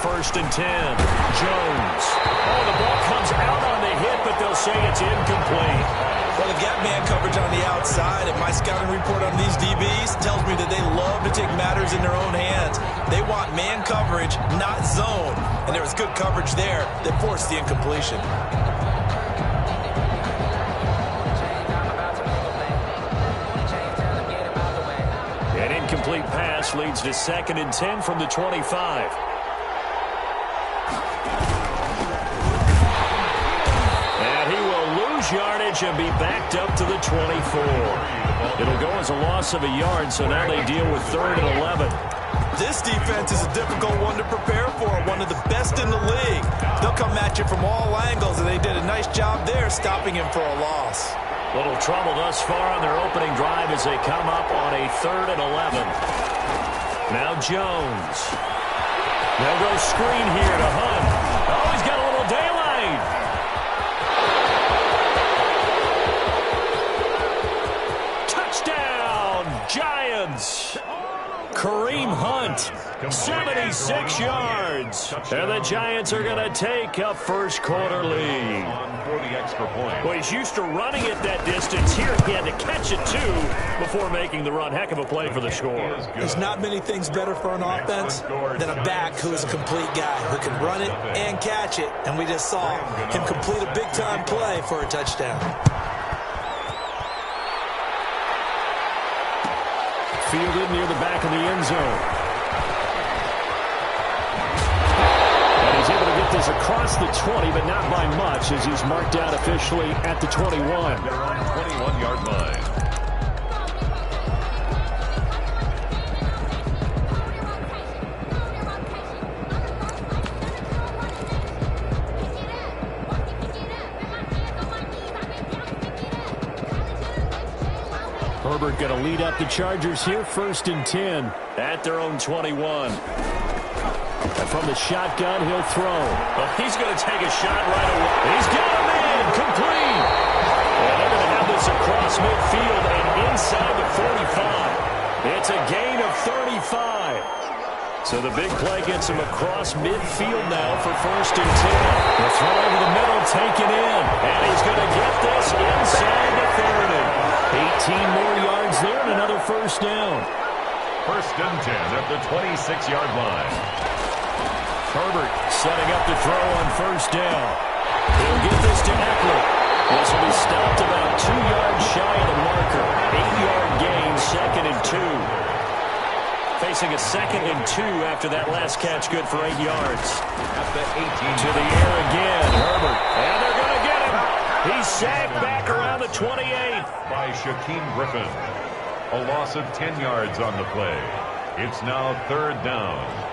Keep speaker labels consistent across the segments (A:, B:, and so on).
A: 1st and 10. Jones. Oh, the ball comes out on the hit, but they'll say it's incomplete.
B: Well, the gap man coverage on the outside, and my scouting report on these DBs tells me that they love to take matters in their own hands. They want man coverage, not zone. And there was good coverage there that forced the incompletion.
A: An incomplete pass leads to 2nd and 10 from the 25. And he will lose yardage and be backed up to the 24. It'll go as a loss of a yard, so now they deal with 3rd and 11.
B: This defense is a difficult one to prepare for, one of the best in the league. They'll come at you from all angles, and they did a nice job there stopping him for a loss.
A: Little trouble thus far on their opening drive as they come up on a 3rd and 11. Now Jones. They'll go screen here to Hunt. Oh, he's got a little daylight. Touchdown, Giants. Kareem Hunt, 76 yards. And the Giants are going to take a first quarter lead. Well, he's used to running it that distance. Here he had to catch it, too, before making the run. Heck of a play for the score.
B: There's not many things better for an offense than a back who's a complete guy who can run it and catch it. And we just saw him complete a big-time play for a touchdown.
A: Fielded near the back of the end zone. And he's able to get this across the 20, but not by much, as he's marked out officially at the 21.
C: They're on 21-yard line.
A: Herbert going to lead up the Chargers here, 1st and 10 at their own 21. And from the shotgun, he'll throw. Well, he's going to take a shot right away. He's got a man complete. And they're going to have this across midfield and inside the 45. It's a gain of 35. So the big play gets him across midfield now for 1st and 10. The throw over the middle, taken in. And he's going to get this inside the 30. 18 more yards there and another first down.
C: 1st and 10 at the 26-yard line.
A: Herbert setting up to throw on 1st down. He'll get this to Eckler. This will be stopped about 2 yards shy of the marker. 8-yard gain, 2nd and 2. Facing a 2nd and 2 after that last catch, good for 8 yards.
C: At the 18.
A: To the air again, Herbert. And they're going to get him. He's sacked back around the 28.
C: By Shaquem Griffin. A loss of 10 yards on the play. It's now 3rd down.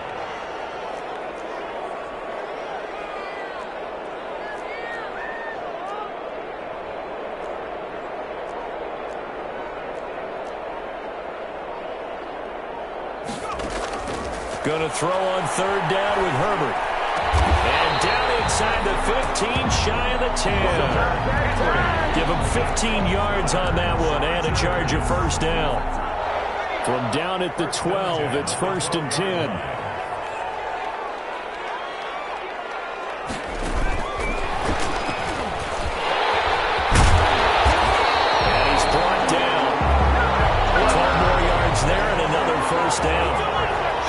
A: Going to throw on 3rd down with Herbert. And down inside the 15, shy of the 10. Give him 15 yards on that one and a charge of 1st down. From down at the 12, it's 1st and 10. And he's brought down. 12 more yards there and another 1st down.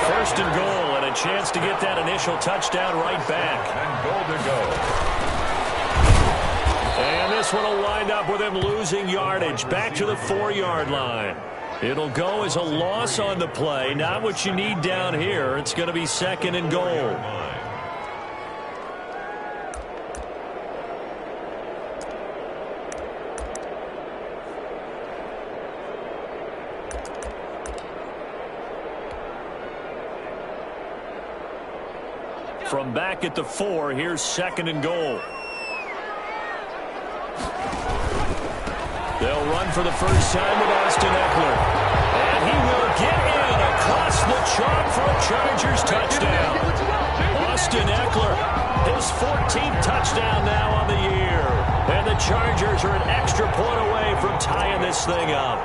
A: 1st and goal, and a chance to get that initial touchdown right back.
C: And goal to go.
A: And this one will wind up with him losing yardage back to the 4-yard line. It'll go as a loss on the play. Not what you need down here. It's going to be 2nd and goal. From back at the 4, here's 2nd and goal. They'll run for the first time with Austin Eckler. And he will get in across the chalk for a Chargers touchdown. Austin Eckler, his 14th touchdown now on the year. And the Chargers are an extra point away from tying this thing up.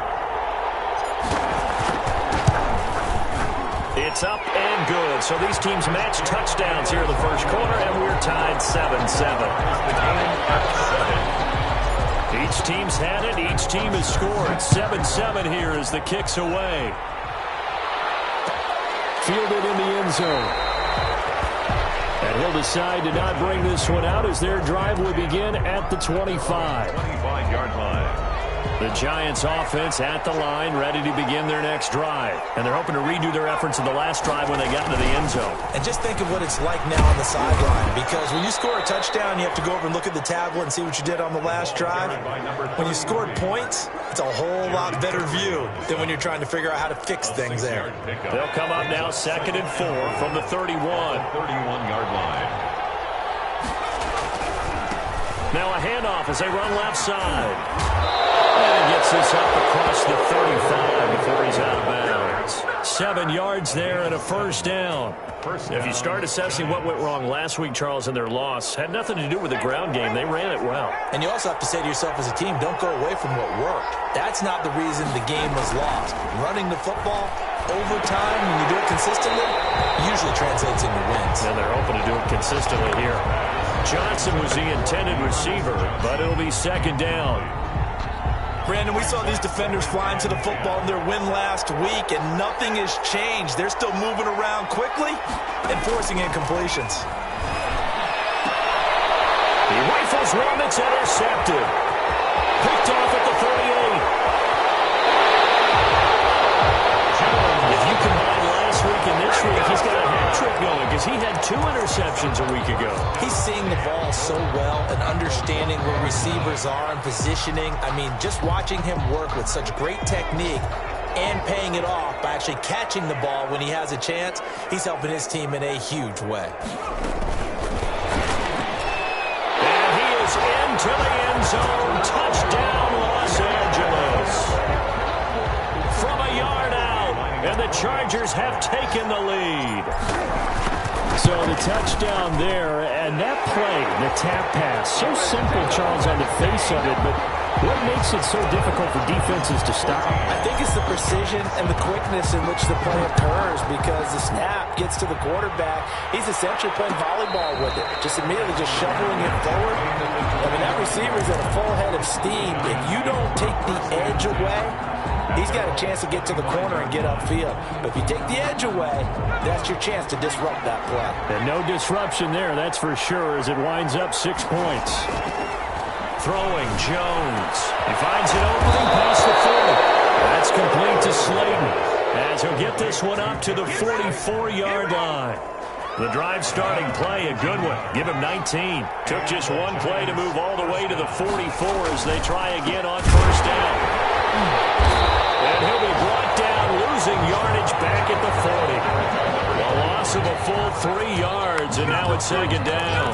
A: It's up and good. So these teams match touchdowns here in the first quarter, and we're tied 7-7. Each team's had it. Each team has scored. 7-7 here as the kick's away. Fielded in the end zone. And he'll decide to not bring this one out as their drive will begin at the 25.
C: 25-yard line.
A: The Giants offense at the line, ready to begin their next drive. And they're hoping to redo their efforts in the last drive when they got into the end zone.
B: And just think of what it's like now on the sideline, because when you score a touchdown, you have to go over and look at the tablet and see what you did on the last drive. When you scored points, it's a whole lot better view than when you're trying to figure out how to fix things there.
A: They'll come up now 2nd and 4 from the 31.
C: 31-yard line.
A: Now a handoff as they run left side. And he gets this up across the 35 before he's out of bounds. 7 yards there and a first down. If you start assessing what went wrong last week, Charles, in their loss, had nothing to do with the ground game. They ran it well.
B: And you also have to say to yourself as a team, don't go away from what worked. That's not the reason the game was lost. Running the football over time, when you do it consistently, usually translates into wins.
A: And they're hoping to do it consistently here. Johnson was the intended receiver, but it'll be 2nd down.
B: Brandon, we saw these defenders flying to the football in their win last week, and nothing has changed. They're still moving around quickly and forcing incompletions.
A: He rifles one that's intercepted. Picked off at the 38. If you combine last week and this week, he's got a hat trick going because he had 2 interceptions a week ago.
B: He's seeing the ball so well and understanding where receivers are and positioning. I mean, just watching him work with such great technique and paying it off by actually catching the ball when he has a chance, he's helping his team in a huge way.
A: And he is into the end zone. Touchdown, Los Angeles. From a yard out, and the Chargers have taken the lead. So the touchdown there, and that play, the tap pass, so simple, Charles, on the face of it, but what makes it so difficult for defenses to stop?
B: I think it's the precision and the quickness in which the play occurs, because the snap gets to the quarterback. He's essentially playing volleyball with it, just immediately just shoveling it forward. I mean, that receiver's at a full head of steam. If you don't take the edge away, he's got a chance to get to the corner and get upfield. But if you take the edge away, that's your chance to disrupt that play.
A: And no disruption there, that's for sure, as it winds up 6 points. Throwing, Jones. He finds an opening past the 40. That's complete to Slayton, as he'll get this one up to the 44-yard line. The drive starting play, a good one. Give him 19. Took just one play to move all the way to the 44 as they try again on first down. And he'll be brought down, losing yardage back at the 40. A loss of a full 3 yards, and now it's 2nd down.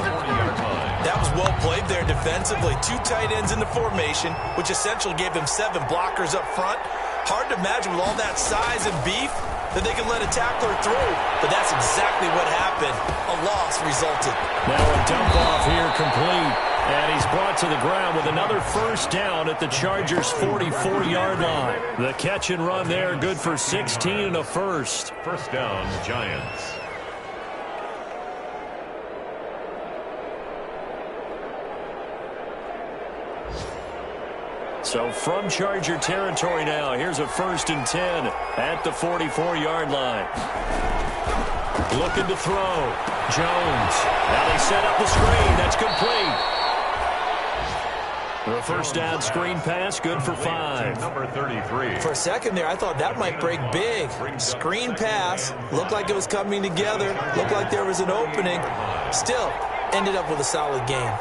B: That was well played there defensively. 2 tight ends in the formation, which essentially gave them 7 blockers up front. Hard to imagine with all that size and beef that they can let a tackler through. But that's exactly what happened. A loss resulted.
A: Now a dump off here complete. And he's brought to the ground with another first down at the Chargers' 44-yard line. The catch and run there, good for 16 and a first.
C: First down, Giants.
A: So from Charger territory now, here's a 1st and 10 at the 44-yard line. Looking to throw. Jones. Now they set up the screen. That's complete. The first down screen pass, good for 5.
C: Number 33.
B: For a second there, I thought that might break big. Screen pass. Looked like it was coming together. Looked like there was an opening. Still, ended up with a solid game.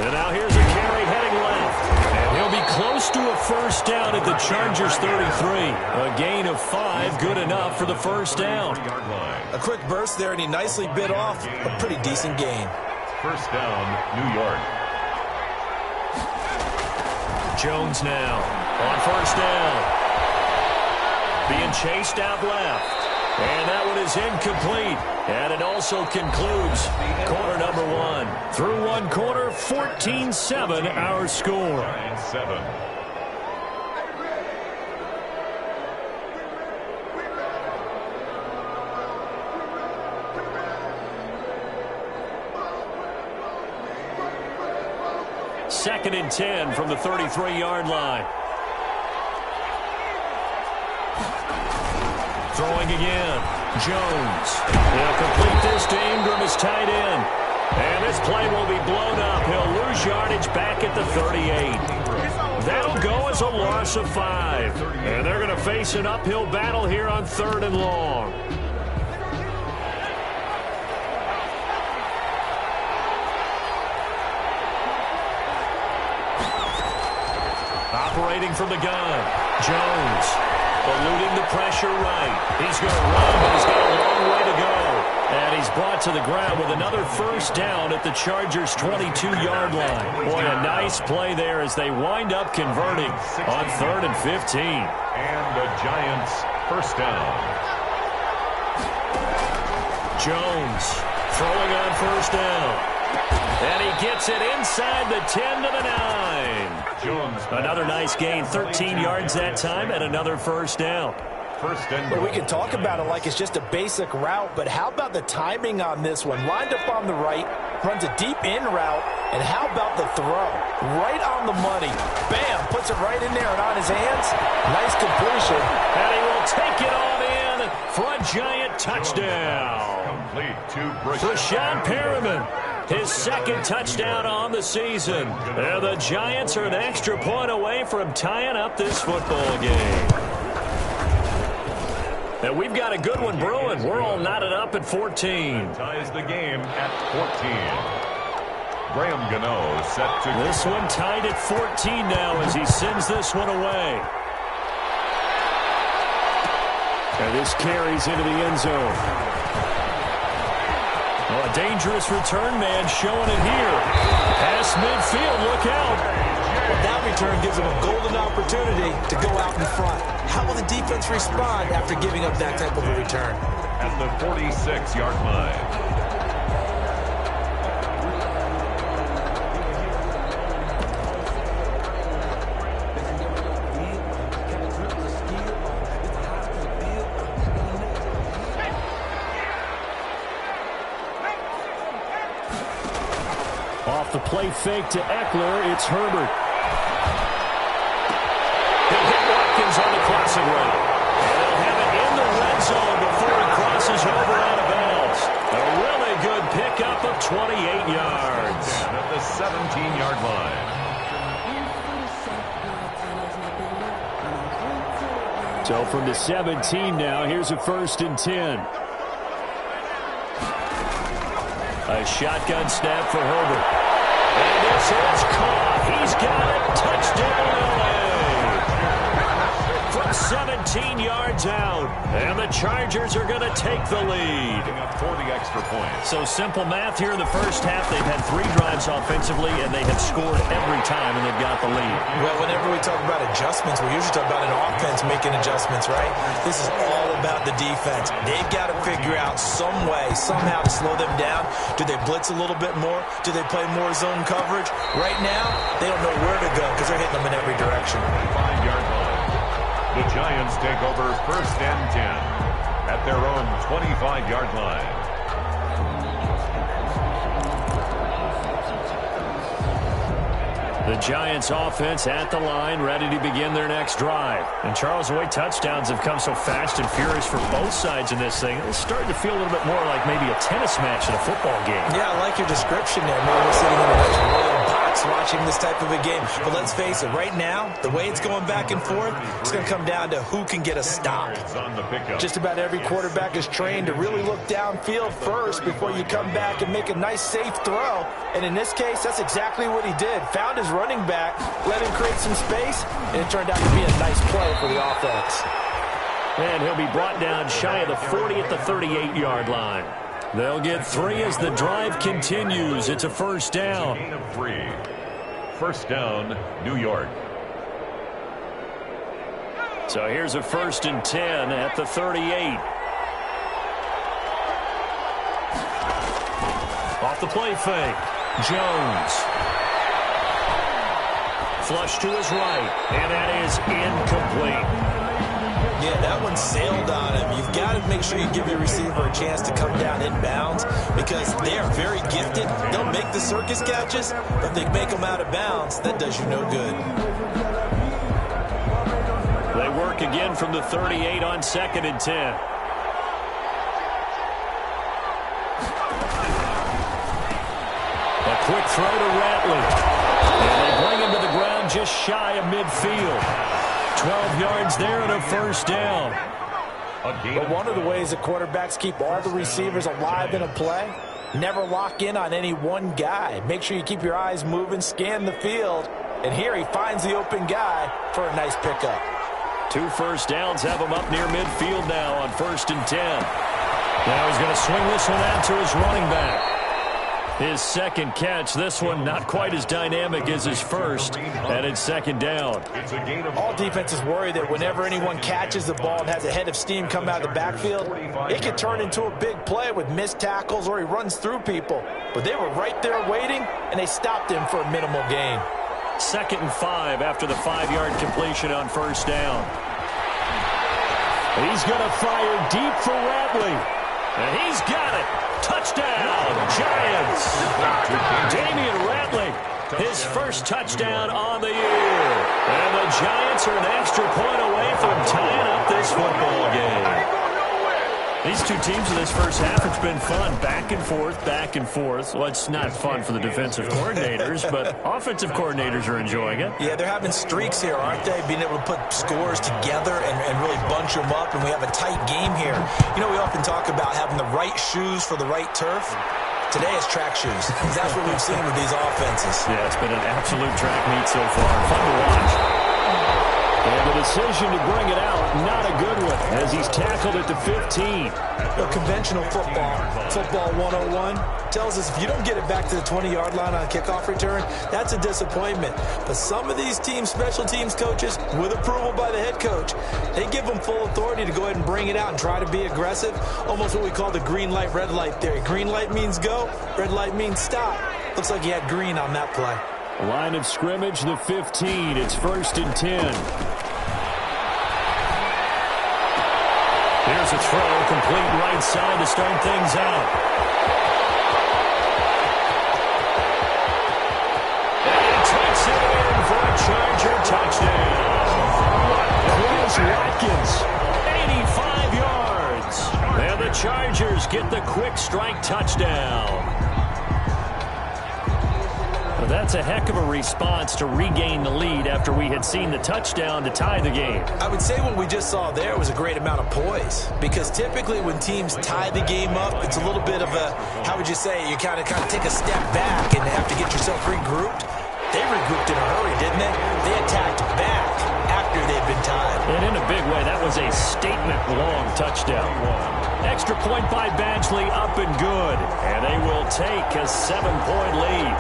A: And now here's a carry heading left. And he'll be close to a first down at the Chargers' 33. A gain of 5, good enough for the first down.
B: A quick burst there, and he nicely bit off a pretty decent gain.
C: First down, New York.
A: Jones now on first down. Being chased out left. And that one is incomplete. And it also concludes quarter number 1. Through one quarter, 14-7 our score.
C: 7.
A: 2nd and 10 from the 33-yard line. Throwing again. Jones. He'll complete this to Ingram as tight end. And this play will be blown up. He'll lose yardage back at the 38. That'll go as a loss of 5. And they're going to face an uphill battle here on 3rd and long. Operating from the gun. Jones. Eluding the pressure right. He's going to run, but he's got a long way to go. And he's brought to the ground with another first down at the Chargers' 22-yard line. Boy, a nice play there as they wind up converting on 3rd and 15.
C: And the Giants first down.
A: Jones throwing on first down. And he gets it inside the 10 to the 9.
C: Jones.
A: Another nice gain, 13 yards that time, and another first down.
B: Well, we can talk about it like it's just a basic route, but how about the timing on this one? Lined up on the right, runs a deep in route, and how about the throw? Right on the money. Bam, puts it right in there and on his hands. Nice completion.
A: And he will take it on in for a Giant touchdown.
C: Complete to
A: Brashad Perriman. His 2nd touchdown on the season. And the Giants are an extra point away from tying up this football game. And we've got a good one brewing. We're all knotted up at 14.
C: Ties the game at 14. Graham Gano set to...
A: This one tied at 14 now as he sends this one away. And this carries into the end zone. Oh, a dangerous return man showing it here. Past midfield, look out.
B: Well, that return gives them a golden opportunity to go out in front. How will the defense respond after giving up that type of a return?
C: At the 46-yard line.
A: Off the play fake to Eckler, it's Herbert. He'll hit Watkins on the crossing route. And they'll have it in the red zone before he crosses over out of bounds. A really good pickup of 28 yards.
C: At the 17-yard line.
A: So from the 17 now, here's a 1st and 10. A shotgun snap for Herbert. And this is caught. He's got it. Touchdown, LA. From 17 yards out. And the Chargers are going to take the lead.
C: For the extra point.
A: So simple math here in the first half. They've had 3 drives offensively, and they have scored every time, and they've got the lead.
B: Well, whenever we talk about adjustments, we usually talk about an offense making adjustments, right? This is all about the defense. They've got to figure out some way, somehow to slow them down. Do they blitz a little bit more? Do they play more zone coverage? Right now, they don't know where to go because they're hitting them in every direction.
C: 5-yard line. The Giants take over 1st and 10 at their own 25-yard line.
A: The Giants offense at the line, ready to begin their next drive. And Charles, the way touchdowns have come so fast and furious for both sides in this thing, it's starting to feel a little bit more like maybe a tennis match in a football game.
B: Yeah, I like your description there. Maybe we're sitting in a nice royal box watching this type of a game. But let's face it, right now, the way it's going back and forth, it's going to come down to who can get a stop. Just about every quarterback is trained to really look downfield first before you come back and make a nice, safe throw. And in this case, that's exactly what he did. Found his running back, let him create some space, and it turned out to be a nice play for the offense.
A: And he'll be brought down shy of the 40 at the 38-yard line. They'll get 3 as the drive continues. It's a first down.
C: Gain of 3. First down, New York.
A: So here's a 1st and 10 at the 38. Off the play fake. Jones. Flush to his right, and that is incomplete.
B: Yeah, that one sailed on him. You've got to make sure you give your receiver a chance to come down inbounds because they are very gifted. They'll make the circus catches, but if they make them out of bounds, that does you no good.
A: They work again from the 38 on 2nd and 10. A quick throw to Ratley. And they bring him to the ground just shy of midfield. 12 yards there and a first down.
B: But one of the ways that quarterbacks keep all the receivers alive in a play, never lock in on any one guy. Make sure you keep your eyes moving, scan the field. And here he finds the open guy for a nice pickup.
A: 2 first downs have him up near midfield now on 1st and 10. Now he's going to swing this one out to his running back. His second catch, this one not quite as dynamic as his first, and it's 2nd down.
B: All defenses worry that whenever anyone catches the ball and has a head of steam come out of the backfield, it can turn into a big play with missed tackles or he runs through people. But they were right there waiting, and they stopped him for a minimal gain.
A: 2nd and 5 after the 5-yard completion on 1st down. He's going to fire deep for Ratley. And he's got it. Touchdown, Giants. Damian Ratley, his first touchdown on the year. And the Giants are an extra point away from tying up this football game. These two teams in this first half, it's been fun. Back and forth, back and forth. Well, it's not fun for the defensive coordinators, but offensive coordinators are enjoying it.
B: Yeah, they're having streaks here, aren't they? Being able to put scores together and really bunch them up, and we have a tight game here. You know, we often talk about having the right shoes for the right turf. Today is track shoes. That's what we've seen with these offenses.
A: Yeah, it's been an absolute track meet so far. Fun to watch. And the decision to bring it out, not a good one, as he's tackled at the 15.
B: Well, conventional football 101, tells us if you don't get it back to the 20-yard line on a kickoff return, that's a disappointment. But some of these teams, special teams coaches, with approval by the head coach, they give them full authority to go ahead and bring it out and try to be aggressive, almost what we call the green light, red light theory. Green light means go, red light means stop. Looks like he had green on that play.
A: Line of scrimmage, the 15. It's 1st and 10. Here's a throw, complete right side to start things out. And he takes it in for a Charger touchdown. Chris Watkins, 85 yards. And the Chargers get the quick strike touchdown. That's a heck of a response to regain the lead after we had seen the touchdown to tie the game.
B: I would say what we just saw there was a great amount of poise, because typically when teams tie the game up, it's a little bit of a, how would you say, you kind of take a step back and have to get yourself regrouped. They regrouped in a hurry, didn't they? They attacked back after they'd been tied.
A: And in a big way, that was a statement-long touchdown. Extra point by Badgley, up and good. And they will take a 7-point lead.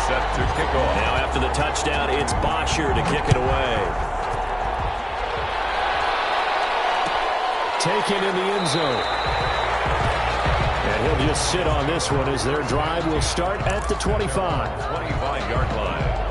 C: Set to kick off.
A: Now after the touchdown, it's Bosher to kick it away. Taken in the end zone. And he'll just sit on this one as their drive will start at the 25.
C: 25-yard line.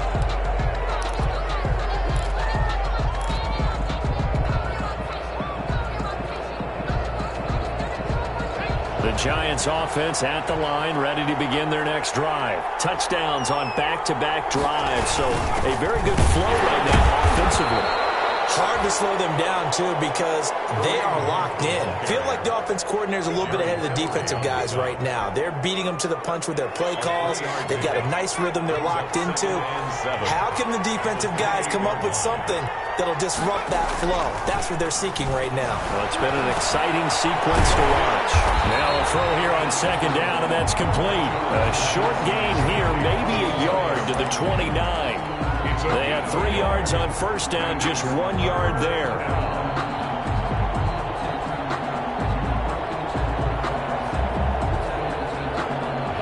A: The Giants offense at the line, ready to begin their next drive. Touchdowns on back-to-back drives, so a very good flow right now offensively.
B: Hard to slow them down, too, because they are locked in. Feel like the offense coordinator is a little bit ahead of the defensive guys right now. They're beating them to the punch with their play calls. They've got a nice rhythm they're locked into. How can the defensive guys come up with something that'll disrupt that flow? That's what they're seeking right now.
A: Well, it's been an exciting sequence to watch. Now a throw here on 2nd down, and that's complete. A short gain here, maybe a yard to the 29. They had 3 yards on 1st down, just 1 yard there.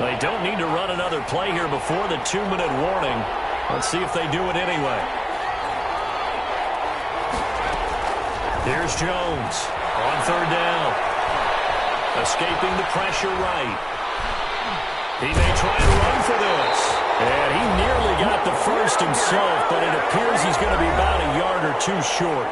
A: They don't need to run another play here before the 2-minute warning. Let's see if they do it anyway. Here's Jones on 3rd down. Escaping the pressure right. He may try and run for this. And he nearly got the first himself, but it appears he's going to be about a yard or two short.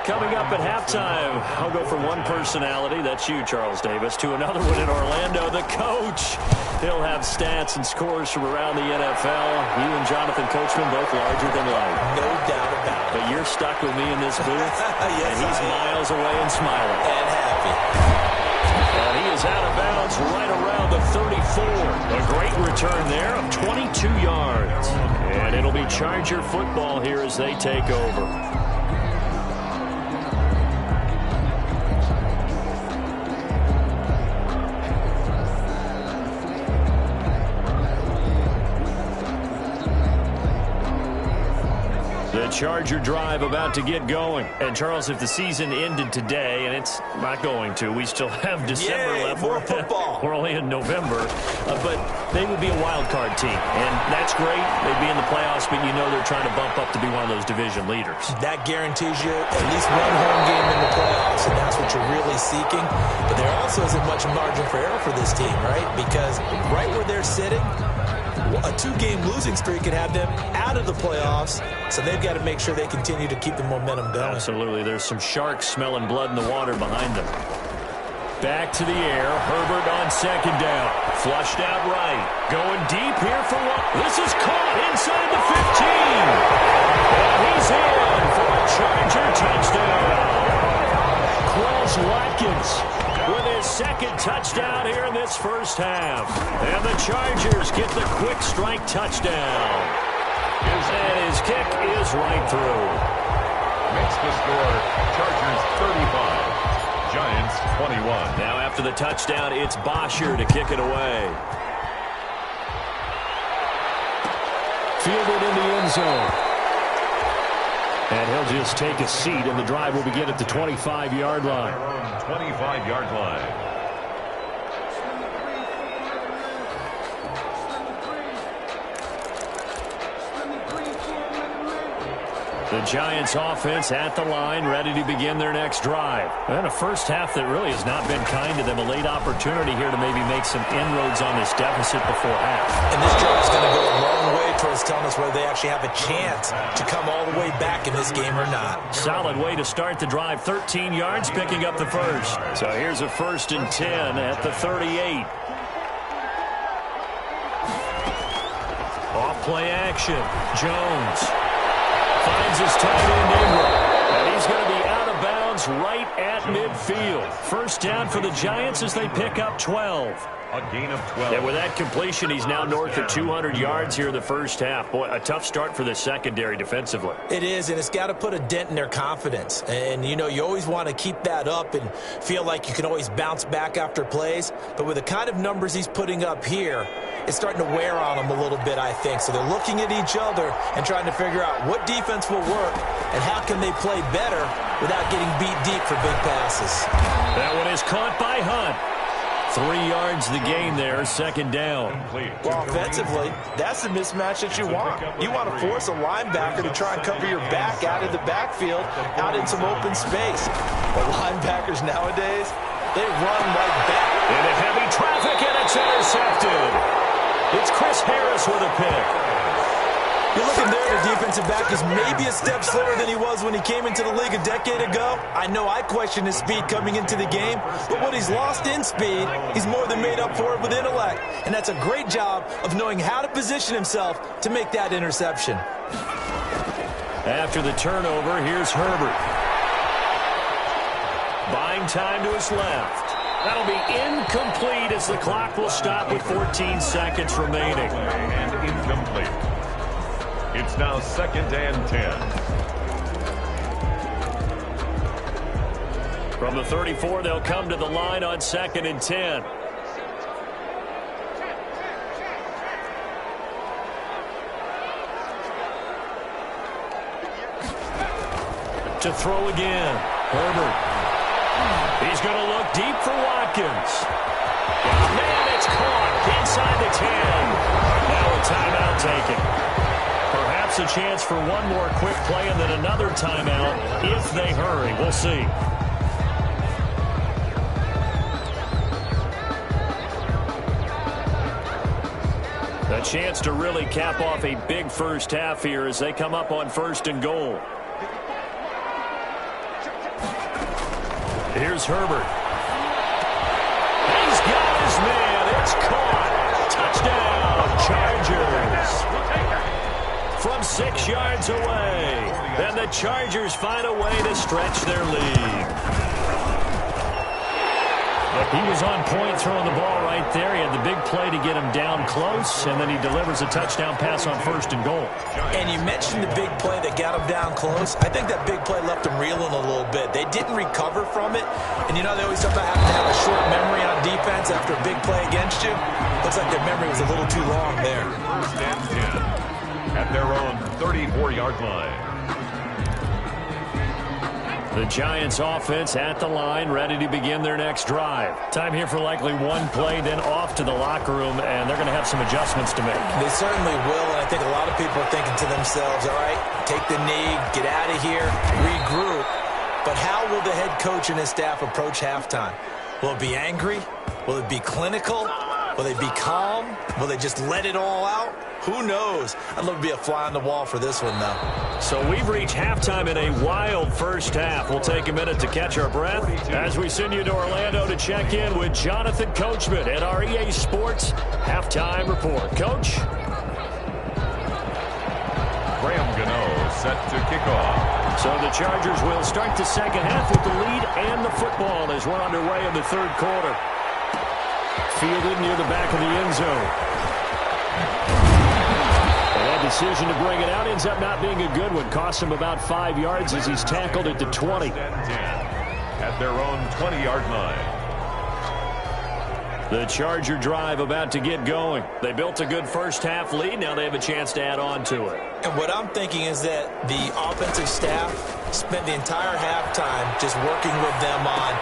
A: Coming up at halftime, I'll go from one personality, that's you, Charles Davis, to another one in Orlando, the coach. He'll have stats and scores from around the NFL. You and Jonathan Coachman both larger than life.
B: No doubt about it.
A: But you're stuck with me in this booth,
B: yes,
A: and he's miles away and smiling.
B: And happy.
A: And he is out of bounds right around the 34. A great return there of 22 yards. And it'll be Charger football here as they take over. The Charger drive about to get going. And, Charles, if the season ended today, and it's not going to, we still have December left.
B: More football.
A: We're only in November. But they would be a wild card team. And that's great. They'd be in the playoffs, but you know they're trying to bump up to be one of those division leaders.
B: That guarantees you at least one home game in the playoffs, and that's what you're really seeking. But there also isn't much margin for error for this team, right? Because right where they're sitting, a 2-game losing streak could have them out of the playoffs, so they've got to make sure they continue to keep the momentum going.
A: Absolutely. There's some sharks smelling blood in the water behind them. Back to the air. Herbert on second down. Flushed out right. Going deep here for one. This is caught inside the 15. And he's in for a Charger touchdown. Quez Watkins with his second touchdown here in this first half. And the Chargers get the quick strike touchdown. And his kick is right through.
C: Makes the score Chargers 35, Giants 21.
A: Now after the touchdown, it's Bosher to kick it away. Fielded in the end zone. And he'll just take a seat, and the drive will begin at the 25-yard line.
C: 25-yard line.
A: The Giants offense at the line, ready to begin their next drive. And a first half that really has not been kind to them. A late opportunity here to maybe make some inroads on this deficit before half.
B: And this drive is going to go a long way towards telling us whether they actually have a chance to come all the way back in this game or not.
A: Solid way to start the drive. 13 yards, picking up the first. So here's a 1st and 10 at the 38. Off play action. Jones finds his tight end Ingram, and he's going to be out of bounds right at midfield. First down for the Giants as they pick up 12.
C: A gain of 12.
A: And with that completion, he's now north of 200 yards here in the first half. Boy, a tough start for the secondary defensively.
B: It is, and it's got to put a dent in their confidence. And, you know, you always want to keep that up and feel like you can always bounce back after plays. But with the kind of numbers he's putting up here, it's starting to wear on them a little bit, I think. So they're looking at each other and trying to figure out what defense will work and how can they play better without getting beat deep for big passes.
A: That one is caught by Hunt. 3 yards the gain there, second down.
B: Well, offensively, that's the mismatch that you want. You want to force a linebacker to try and cover your back out of the backfield, out in some open space. But linebackers nowadays, they run like that.
A: Into heavy traffic, and it's intercepted. It's Chris Harris with a pick.
B: You're looking there, the defensive back is maybe a step slower than he was when he came into the league a decade ago. I know I questioned his speed coming into the game, but what he's lost in speed, he's more than made up for it with intellect. And that's a great job of knowing how to position himself to make that interception.
A: After the turnover, here's Herbert. Buying time to his left. That'll be incomplete as the clock will stop with 14 seconds remaining.
C: And incomplete. It's now 2nd and 10.
A: From the 34, they'll come to the line on 2nd and 10. To throw again. Herbert. He's going to look deep for Watkins. Man, it's caught inside the 10. Now a timeout taken. Perhaps a chance for one more quick play and then another timeout if they hurry. We'll see. chance to really cap off a big first half here as they come up on 1st and goal. Here's Herbert. He's got his man. It's caught. Touchdown, Chargers. From 6 yards away. And the Chargers find a way to stretch their lead. He was on point throwing the ball right there. He had the big play to get him down close, and then he delivers a touchdown pass on 1st and goal.
B: And you mentioned the big play that got him down close. I think that big play left him reeling a little bit. They didn't recover from it. And, you know, they always talk about having to have a short memory on defense after a big play against you. Looks like their memory was a little too long there.
C: 1st and 10 at their own 34-yard line.
A: The Giants offense at the line, ready to begin their next drive. Time here for likely one play, then off to the locker room, and they're going to have some adjustments to make.
B: They certainly will, and I think a lot of people are thinking to themselves, all right, take the knee, get out of here, regroup. But how will the head coach and his staff approach halftime? Will it be angry? Will it be clinical? Will they be calm? Will they just let it all out? Who knows? I'd love to be a fly on the wall for this one, though.
A: So we've reached halftime in a wild first half. We'll take a minute to catch our breath as we send you to Orlando to check in with Jonathan Coachman at our EA Sports Halftime Report. Coach?
C: Graham Gano set to kick off.
A: So the Chargers will start the second half with the lead and the football as we're underway in the 3rd quarter. Fielded near the back of the end zone. That decision to bring it out ends up not being a good one. Costs him about 5 yards as he's tackled at the 20.
C: At their own 20-yard line.
A: The Charger drive about to get going. They built a good first half lead. Now they have a chance to add on to it.
B: And what I'm thinking is that the offensive staff spent the entire halftime just working with them on,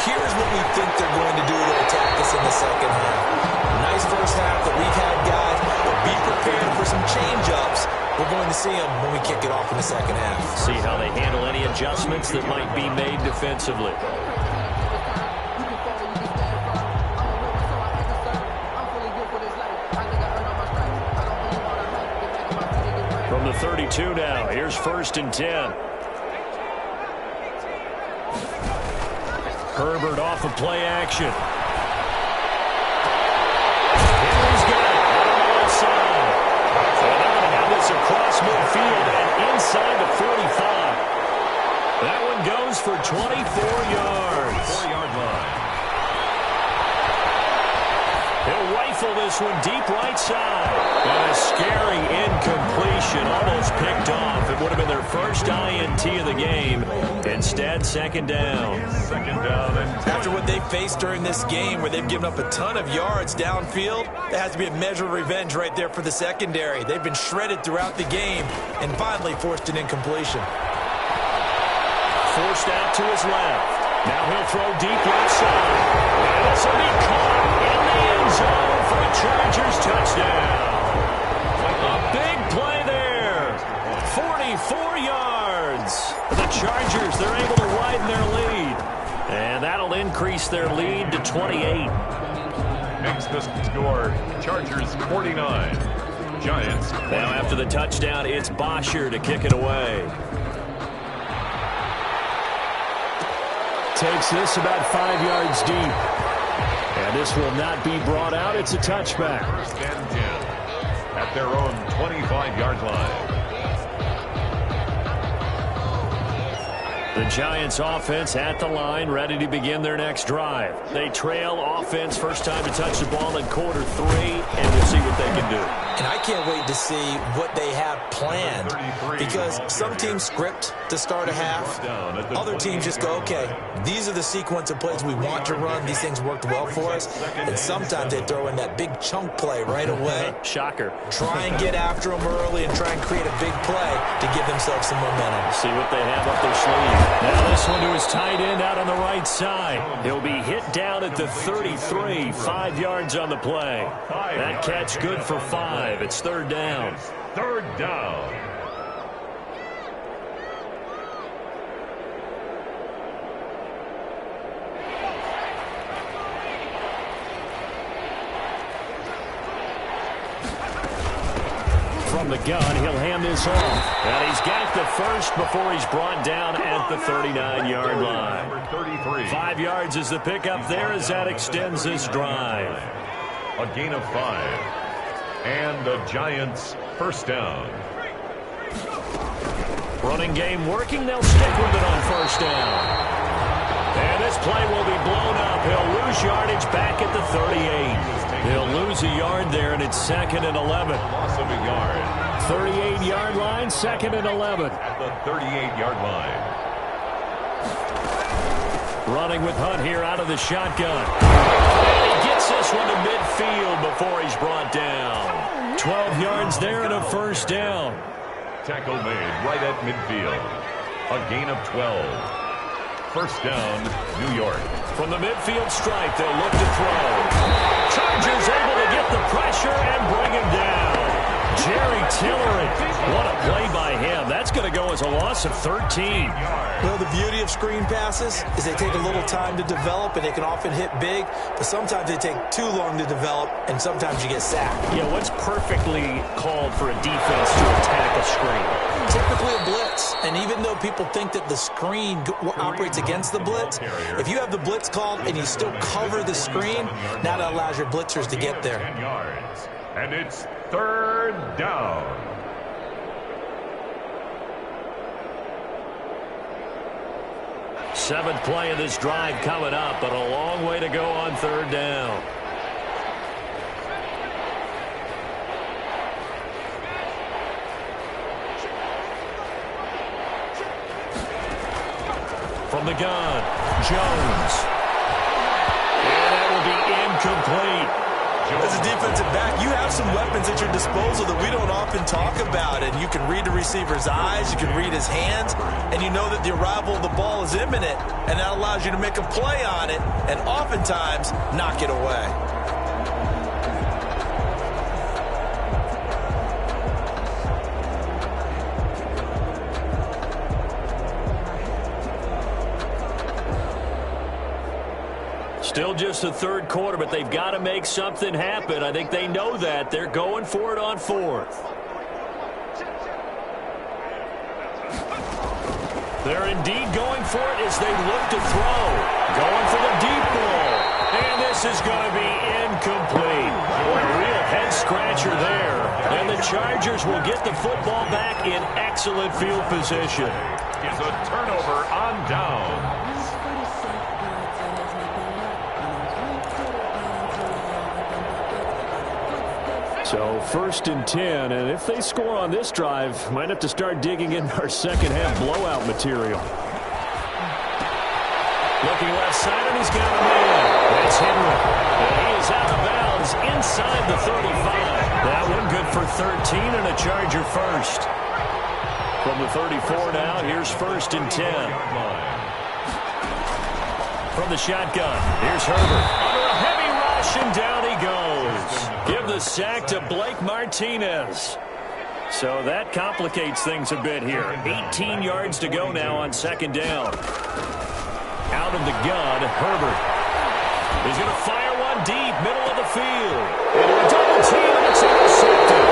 B: here's what we think they're going to do to attack us in the second half. Nice first half that we've had, guys, but be prepared for some change-ups. We're going to see them when we kick it off in the second half.
A: See how they handle any adjustments that might be made defensively. From the 32 now, here's 1st and 10. Herbert off of play action. Here he's got it on the left side. So they're going to have this across midfield and inside the 45. That one goes for 24 yards.
C: 4-yard line.
A: He'll rifle this one deep right side. And a scary incompletion, almost picked off. It would have been their first INT of the game. Instead, 2nd down.
C: 2nd down and 10.
B: After what they faced during this game where they've given up a ton of yards downfield, there has to be a measure of revenge right there for the secondary. They've been shredded throughout the game and finally forced an incompletion.
A: Forced out to his left. Now he'll throw deep right side. And this will be caught in the end zone for a Chargers touchdown. A big play there. 44 yards. The Chargers, they're able to widen their lead. And that'll increase their lead to 28.
C: Makes the score Chargers 49. Giants 20.
A: Now after the touchdown, it's Bosher to kick it away. Takes this about 5 yards deep. And this will not be brought out. It's a touchback.
C: 1st and 10 at their own 25-yard line.
A: The Giants offense at the line, ready to begin their next drive. They trail offense, first time to touch the ball in quarter 3, and we'll see what they can do.
B: And I can't wait to see what they have planned, because some teams script to start a half. Other teams just go, okay, these are the sequence of plays we want to run. These things worked well for us. And sometimes they throw in that big chunk play right away.
A: Shocker.
B: Try and get after them early and try and create a big play to give themselves some momentum.
A: See what they have up their sleeve. Now this one to his tight end out on the right side. He'll be hit down at the 33, 5 yards on the play. That catch good for 5. It's 3rd down.
C: 3rd down.
A: from the gun. He'll hand this off. And he's got the first before he's brought down at the 39-yard line.
C: Number 33.
A: 5 yards is the pickup there as that extends this drive.
C: A gain of 5. And the Giants first down.
A: Running game working. They'll stick with it on first down. And this play will be blown up. He'll lose yardage back at the 38. He'll lose a yard there, and it's 2nd and 11.
C: Loss of a yard.
A: 38-yard line, 2nd and 11.
C: At the 38-yard line.
A: Running with Hunt here out of the shotgun. And he gets this one to midfield before he's brought down. 12 yards there and a first down.
C: Tackle made right at midfield. A gain of 12. First down, New York.
A: From the midfield stripe, they'll look to throw. Chargers able to get the pressure and bring him down. Jerry Tillery. What a play by him. That's going to go as a loss of 13.
B: Well, the beauty of screen passes is they take a little time to develop, and they can often hit big, but sometimes they take too long to develop, and sometimes you get sacked.
A: Yeah, what's perfectly called for a defense to attack a screen?
B: Typically a blitz, and even though people think that the screen operates against the blitz, if you have the blitz called and you still cover the screen, now that allows your blitzers to get there.
C: 10 yards. And it's third down.
A: Seventh play of this drive coming up, but a long way to go on third down. From the gun, Jones. And that will be incomplete.
B: As a defensive back, you have some weapons at your disposal that we don't often talk about. And you can read the receiver's eyes, you can read his hands, and you know that the arrival of the ball is imminent. And that allows you to make a play on it and oftentimes knock it away.
A: Still just the third quarter, but they've got to make something happen. I think they know that. They're going for it on fourth. They're indeed going for it as they look to throw. Going for the deep ball. And this is going to be incomplete. Boy, a real head-scratcher there. And the Chargers will get the football back in excellent field position.
C: Is a turnover on down.
A: So 1st and 10, and if they score on this drive, might have to start digging in our second half blowout material. Looking left side, and he's got a man. That's Henry. And he is out of bounds inside the 35. That one good for 13 and a Charger first. From the 34 now, here's 1st and 10. From the shotgun, here's Herbert. Under a heavy rush, and down he goes. Give the sack to Blake Martinez. So that complicates things a bit here. 18 yards to go now on second down. Out of the gun, Herbert. He's going to fire one deep, middle of the field. Into a double team, and it's intercepted.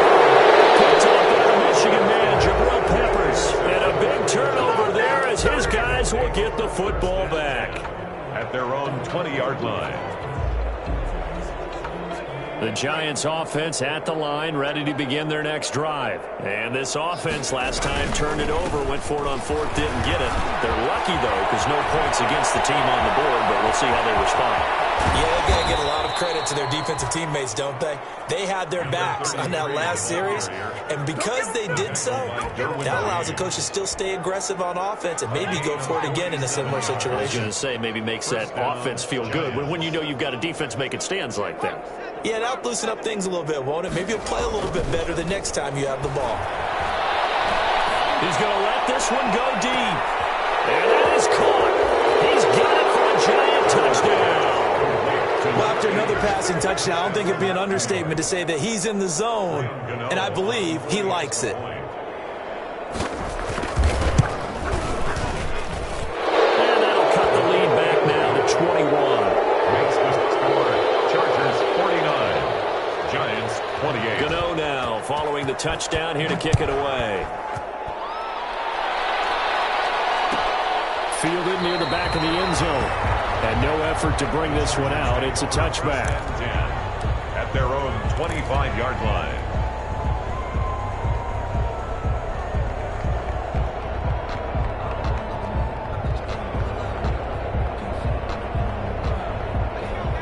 A: Picked up by the Michigan man, Jabril Peppers. And a big turnover there as his guys will get the football back.
C: At their own 20-yard line.
A: The Giants offense at the line, ready to begin their next drive. And this offense last time turned it over, went for it on fourth, didn't get it. They're lucky, though, because no points against the team on the board, but we'll see how they respond.
B: Yeah, they've got to get a lot of credit to their defensive teammates, don't they? They had their backs on that last series, and because they did so, that allows the coach to still stay aggressive on offense and maybe go for it again in a similar situation.
A: I was going to say, maybe makes that offense feel good when you know you've got a defense making stands like that.
B: Yeah, that'll loosen up things a little bit, won't it? Maybe you'll play a little bit better the next time you have the ball.
A: He's going to let this one go deep. And that is caught. He's got it for a Giant touchdown.
B: Well, after another passing touchdown, I don't think it'd be an understatement to say that he's in the zone, and I believe he likes it.
A: And that'll cut the lead back now to 21.
C: Makes the score Chargers 49, Giants 28.
A: Gano now following the touchdown here to kick it away. Fielded near the back of the end zone. And no effort to bring this one out. It's a touchback.
C: At their own 25-yard line.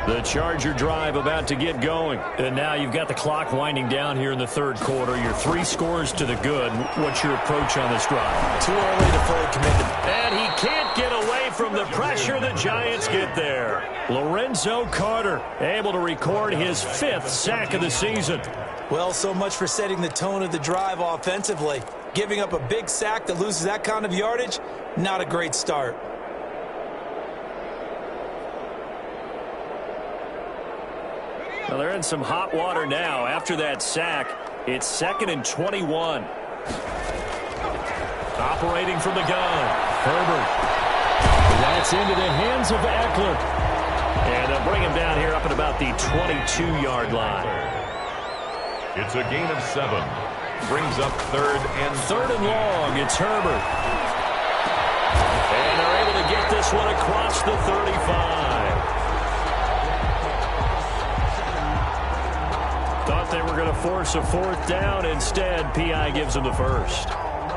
A: The Charger drive about to get going. And now you've got the clock winding down here in the third quarter. You're 3 scores to the good. What's your approach on this drive?
B: Too early to fully commit.
A: And he can't get away from the pressure. The Giants get there. Lorenzo Carter able to record his 5th sack of the season.
B: Well, so much for setting the tone of the drive offensively. Giving up a big sack that loses that kind of yardage, not a great start.
A: Well, they're in some hot water now. After that sack, it's 2nd and 21. Operating from the gun, Herbert. That's into the hands of Eckler. And they'll bring him down here up at about the 22-yard line.
C: It's a gain of 7. Brings up 3rd and
A: long. It's Herbert. And they're able to get this one across the 35. Thought they were going to force a 4th down. Instead, P.I. gives them the first.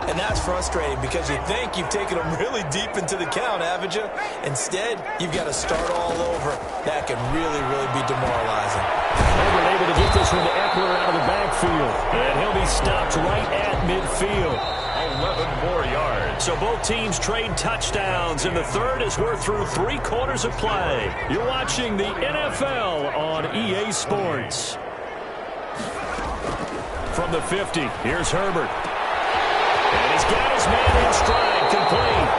B: And that's frustrating because you think you've taken them really deep into the count, haven't you? Instead, you've got to start all over. That can really, really be demoralizing.
A: Herbert able to get this one to Eckler out of the backfield. And he'll be stopped right at midfield.
C: 11 more yards.
A: So both teams trade touchdowns, and the third as we're through 3 quarters of play. You're watching the NFL on EA Sports. From the 50, here's Herbert. And he's got his man in stride, complete.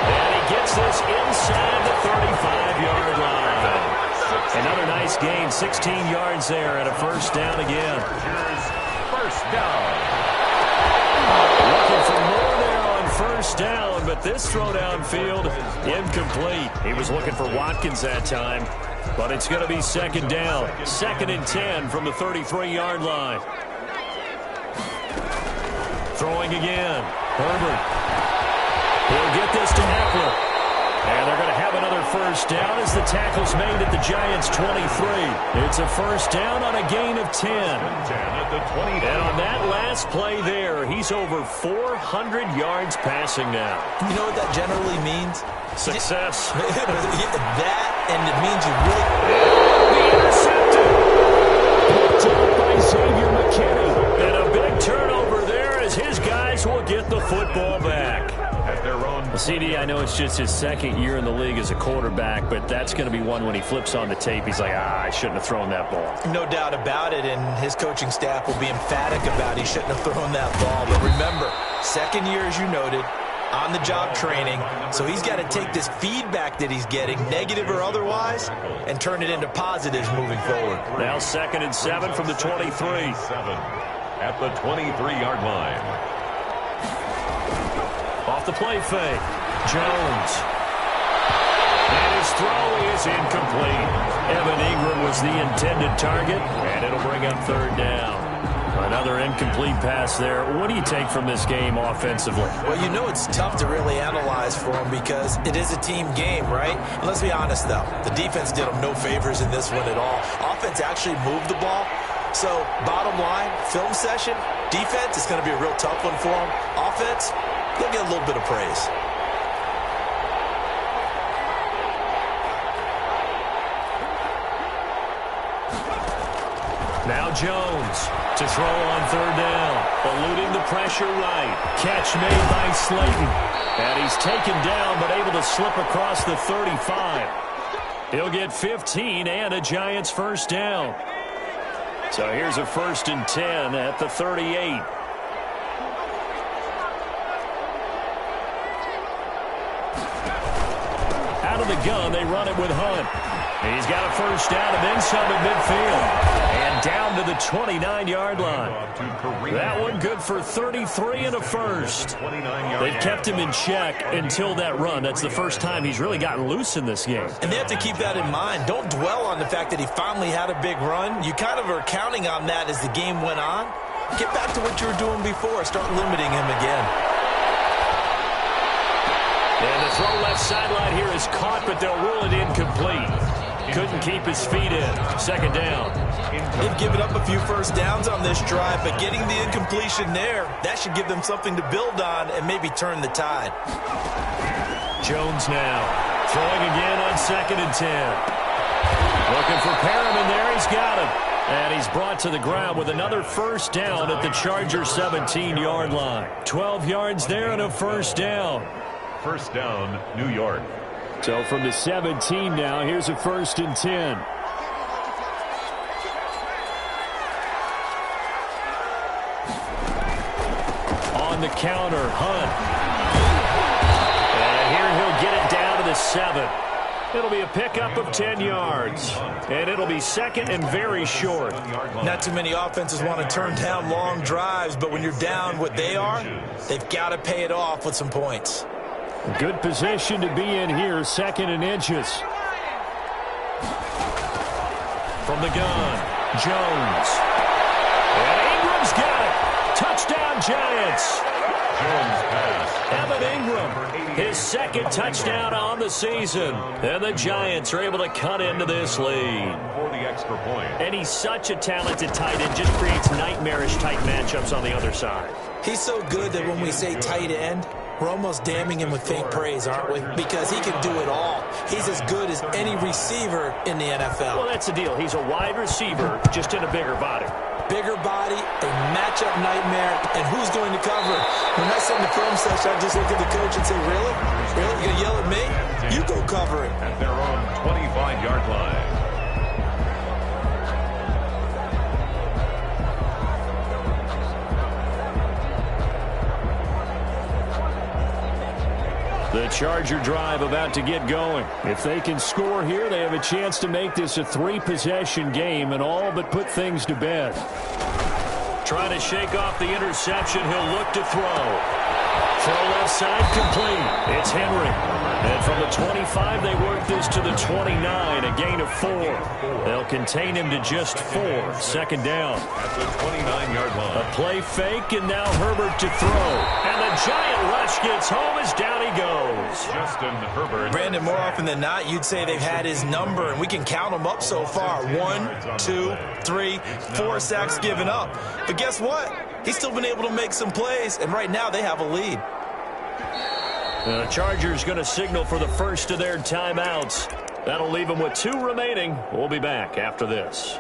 A: And he gets this inside the 35-yard line. Another nice gain, 16 yards there, and a first down again.
C: Here's first down.
A: Looking for more there on first down, but this throw downfield, incomplete. He was looking for Watkins that time, but it's going to be 2nd down. 2nd and 10 from the 33-yard line. Throwing again. Herbert. He'll get this to Eckler. And they're going to have another first down as the tackle's made at the Giants' 23. It's a first down on a gain of 10.
C: At the 20.
A: And on that last play there, he's over 400 yards passing now.
B: You know what that generally means?
A: Success.
B: That, and it means you really...
A: Intercepted. Picked up by Xavier McKinney. And a big turnover there as his guys will get the football back.
C: At their own.
A: CD, I know it's just his 2nd year in the league as a quarterback, but that's going to be one when he flips on the tape. He's like, I shouldn't have thrown that ball.
B: No doubt about it, and his coaching staff will be emphatic about he shouldn't have thrown that ball. But remember, 2nd year, as you noted, on-the-job training, so he's got to take this feedback that he's getting, negative or otherwise, and turn it into positives moving forward.
A: Now 2nd and 7 from the 23.
C: 7 at the 23-yard line.
A: Off the play fake, Jones. And his throw is incomplete. Evan Ingram was the intended target, and it'll bring up 3rd down. Another incomplete pass there. What do you take from this game offensively?
B: Well, you know it's tough to really analyze for him because it is a team game, right? And let's be honest, though. The defense did him no favors in this one at all. Offense actually moved the ball. So, bottom line, film session, defense is going to be a real tough one for him. Offense, they'll get a little bit of praise.
A: Now Jones to throw on 3rd down. Eluding the pressure right. Catch made by Slayton. And he's taken down but able to slip across the 35. He'll get 15 and a Giants first down. So here's a 1st and 10 at the 38. Out of the gun, they run it with Hunt. He's got a first down and then some at midfield. And down to the 29-yard line. That one good for 33 and a first. They've kept him in check until that run. That's the first time he's really gotten loose in this game.
B: And they have to keep that in mind. Don't dwell on the fact that he finally had a big run. You kind of are counting on that as the game went on. Get back to what you were doing before. Start limiting him again.
A: And the throw left sideline here is caught, but they'll rule it incomplete. Couldn't keep his feet in. Second down.
B: They've given up a few first downs on this drive, but getting the incompletion there, that should give them something to build on and maybe turn the tide.
A: Jones now throwing again on 2nd and 10. Looking for Perriman there. He's got him. And he's brought to the ground with another first down at the Chargers' 17-yard line. 12 yards there and a first down.
C: First down, New York.
A: So from the 17 now, here's a 1st and 10. On the counter, Hunt. And here he'll get it down to the 7. It'll be a pickup of 10 yards. And it'll be 2nd and very short.
B: Not too many offenses want to turn down long drives, but when you're down what they are, they've got to pay it off with some points.
A: Good position to be in here, 2nd and inches. From the gun, Jones. And Ingram's got it. Touchdown, Giants.
C: Jones pass.
A: Evan Ingram, his 2nd touchdown on the season. And the Giants are able to cut into this lead.
C: For the extra point.
A: And he's such a talented tight end, just creates nightmarish-type matchups on the other side.
B: He's so good that when we say tight end, we're almost damning him with faint praise, aren't we? Because he can do it all. He's as good as any receiver in the NFL.
A: Well, that's the deal. He's a wide receiver, just in a bigger body.
B: Bigger body, a matchup nightmare, and who's going to cover? When I sit in the film session, I just look at the coach and say, really? Really? You're going to yell at me? You go cover it.
C: At their own 25-yard line.
A: The Charger drive about to get going. If they can score here, they have a chance to make this a 3-possession game and all but put things to bed. Trying to shake off the interception. He'll look to throw. Throw left side complete. It's Henry. And from the 25, they work this to the 29, a gain of 4. They'll contain him to just 4. 2nd down.
C: At the 29-yard line.
A: A play fake, and now Herbert to throw. And the giant rush gets home as down he goes.
C: Justin Herbert.
B: Brandon, more often than not, you'd say they've had his number, and we can count them up so far. 1, 2, 3, 4 sacks given up. But guess what? He's still been able to make some plays, and right now they have a lead.
A: The Chargers going to signal for the first of their timeouts. That'll leave them with 2 remaining. We'll be back after this.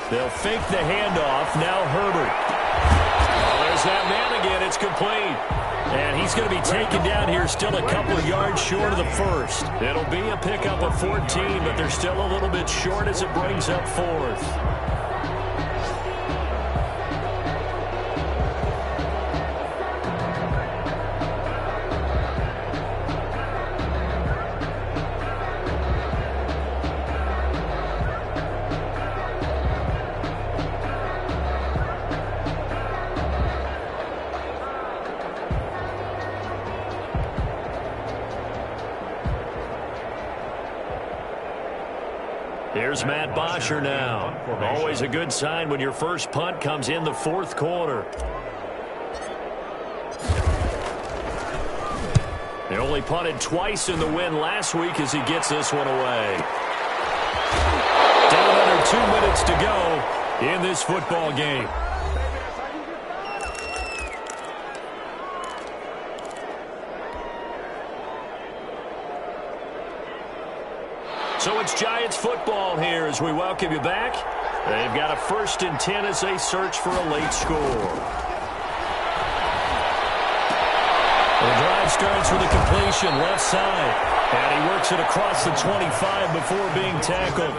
A: They'll fake the handoff. Now Herbert. There's that man again. It's complete. And he's going to be taken down here, still a couple of yards short of the first. It'll be a pickup of 14, but they're still a little bit short as it brings up 4th. Here's Matt Bosher now. Always a good sign when your first punt comes in the 4th quarter. They only punted twice in the win last week as he gets this one away. Down under 2 minutes to go in this football game. So it's Giants football here as we welcome you back. They've got a 1st and 10 as they search for a late score. The drive starts with a completion left side. And he works it across the 25 before being tackled.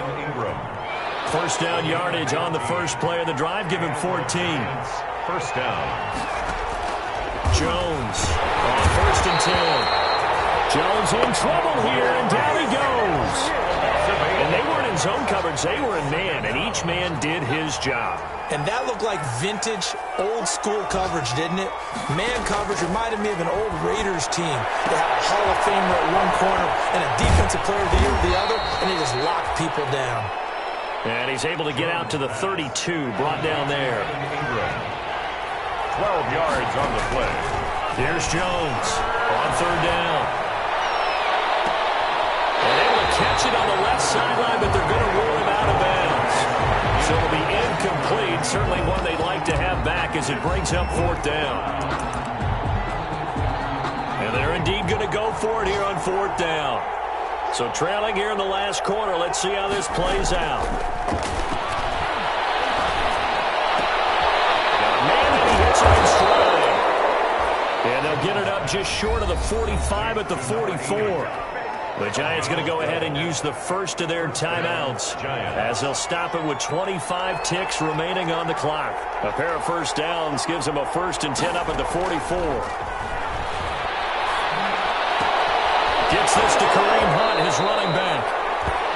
A: First down yardage on the first play of the drive. Give him 14.
C: First down.
A: Jones on 1st and 10. Jones in trouble here, and down he goes. And they weren't in zone coverage. They were in man, and each man did his job.
B: And that looked like vintage, old-school coverage, didn't it? Man coverage reminded me of an old Raiders team. They had a Hall of Famer at one corner and a defensive player of the year at the other, and they just locked people down.
A: And he's able to get out to the 32, brought down there.
C: 12 yards on the play.
A: Here's Jones on third down. And able to catch it on the left sideline, but they're going to rule him out of bounds. So it'll be incomplete. Certainly one they'd like to have back as it brings up fourth down. And they're indeed going to go for it here on fourth down. So trailing here in the last quarter. Let's see how this plays out. Got a man that he hits on stride. And they'll get it up just short of the 45 at the 44. The Giants going to go ahead and use the first of their timeouts as they'll stop it with 25 ticks remaining on the clock. A pair of first downs gives them a 1st and 10 up at the 44. Gets this to Kareem Hunt, his running back.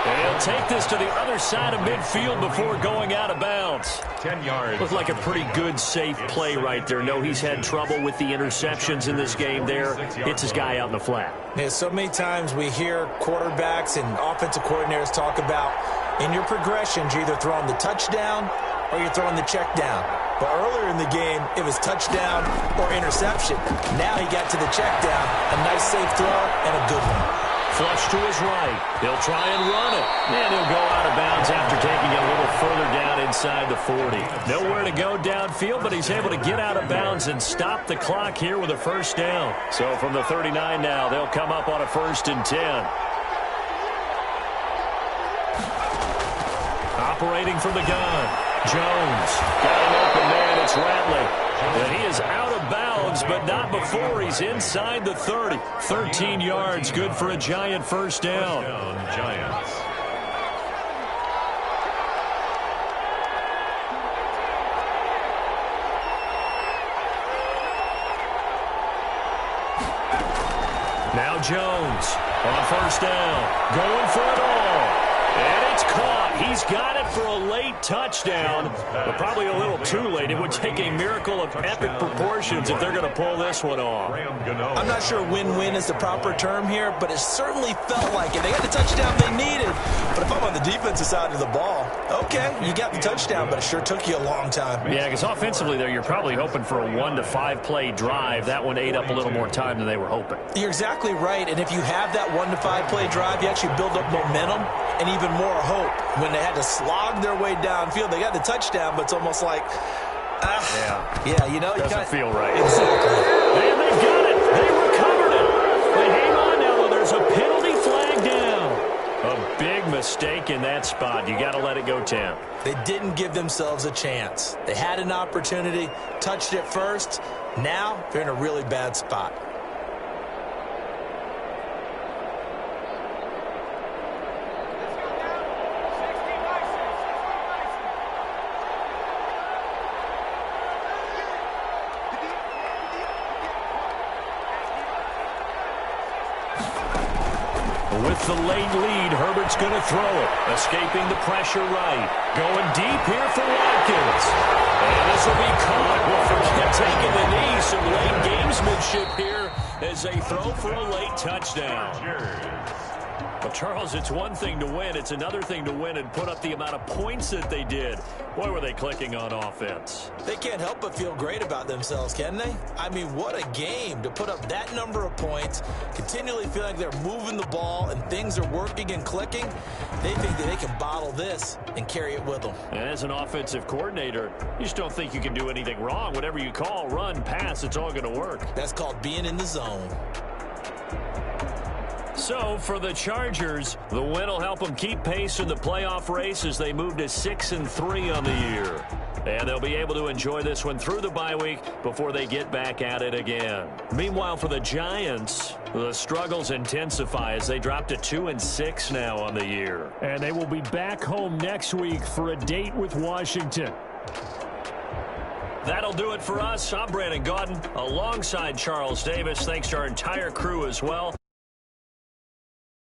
A: And he'll take this to the other side of midfield before going out of bounds.
C: 10 yards.
A: Looked like a pretty good, safe play right there. No, he's had trouble with the interceptions in this game there. Hits his guy out in the flat.
B: Yeah, so many times we hear quarterbacks and offensive coordinators talk about in your progressions, you're either throwing the touchdown or you're throwing the check down. But earlier in the game, it was touchdown or interception. Now he got to the check down. A nice safe throw and a good one.
A: Flush to his right. He'll try and run it. And he'll go out of bounds after taking it a little further down inside the 40. Nowhere to go downfield, but he's able to get out of bounds and stop the clock here with a first down. So from the 39 now, they'll come up on a 1st and 10. Operating from the gun. Jones. Got an open man. It's Ratley. And he is out of bounds, but not before he's inside the 30. 13 yards, good for a Giant first down.
C: Giants.
A: Now Jones on first down, going for it all. And it's caught. He's got it for a late touchdown, but probably a little too late. It would take a miracle of epic proportions if they're going to pull this one off.
B: I'm not sure win-win is the proper term here, but it certainly felt like it. They got the touchdown they needed. But if I'm on the defensive side of the ball, okay, you got the touchdown, but it sure took you a long time.
A: Yeah, because offensively there, you're probably hoping for a 1 to 5 play drive. That one ate up a little more time than they were hoping.
B: You're exactly right, and if you have that 1 to 5 play drive, you actually build up momentum and even more hope. When they had to slog their way downfield, they got the touchdown, but it's almost like, you know,
A: doesn't feel right.
B: Exactly.
A: And they got it. They recovered it. But hang on now, though. There's a penalty flag down. A big mistake in that spot. You got to let it go 10.
B: They didn't give themselves a chance. They had an opportunity, touched it first. Now they're in a really bad spot.
A: With the late lead, Herbert's going to throw it. Escaping the pressure right. Going deep here for Watkins. And this will be caught. We'll forget taking the knee. Some late gamesmanship here as they throw for a late touchdown. Well, Charles, it's one thing to win. It's another thing to win and put up the amount of points that they did. Boy, were they clicking on offense.
B: They can't help but feel great about themselves, can they? I mean, what a game to put up that number of points, continually feel like they're moving the ball and things are working and clicking. They think that they can bottle this and carry it with them.
A: And as an offensive coordinator, you just don't think you can do anything wrong. Whatever you call, run, pass, it's all going to work.
B: That's called being in the zone.
A: So, for the Chargers, the win will help them keep pace in the playoff race as they move to 6-3 on the year. And they'll be able to enjoy this one through the bye week before they get back at it again. Meanwhile, for the Giants, the struggles intensify as they drop to 2-6 now on the year. And they will be back home next week for a date with Washington. That'll do it for us. I'm Brandon Gaudin alongside Charles Davis. Thanks to our entire crew as well.